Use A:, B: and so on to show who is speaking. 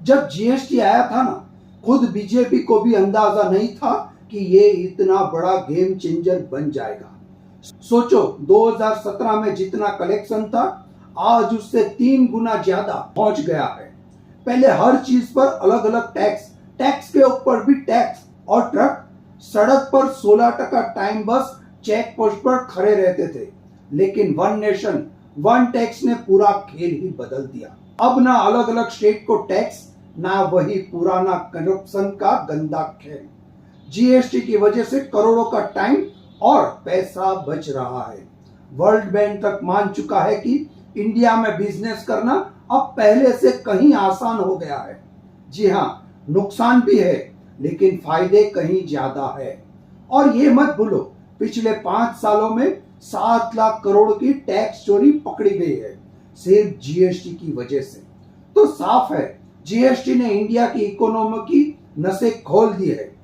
A: जब जीएसटी आया था ना, खुद बीजेपी को भी अंदाजा नहीं था कि ये इतना बड़ा गेम चेंजर बन जाएगा। सोचो, 2017 में जितना कलेक्शन था, आज उससे 3 गुना ज्यादा पहुंच गया है। पहले हर चीज पर अलग अलग टैक्स, टैक्स के ऊपर भी टैक्स, और ट्रक सड़क पर 16% टाइम बस चेक पोस्ट पर खड़े रहते थे। लेकिन वन नेशन वन टैक्स ने पूरा खेल ही बदल दिया। अब ना अलग अलग स्टेट को टैक्स, ना वही पुराना करप्शन का गंदा खेल। जीएसटी की वजह से करोड़ों का टाइम और पैसा बच रहा है। वर्ल्ड बैंक तक मान चुका है कि इंडिया में बिजनेस करना अब पहले से कहीं आसान हो गया है। जी हाँ, नुकसान भी है, लेकिन फायदे कहीं ज्यादा है। और ये मत भूलो, पिछले 5 सालों में 7 लाख करोड़ की टैक्स चोरी पकड़ी गई है, सिर्फ जीएसटी की वजह से। तो साफ है, जीएसटी ने इंडिया की इकोनॉमी की नसें खोल दी है।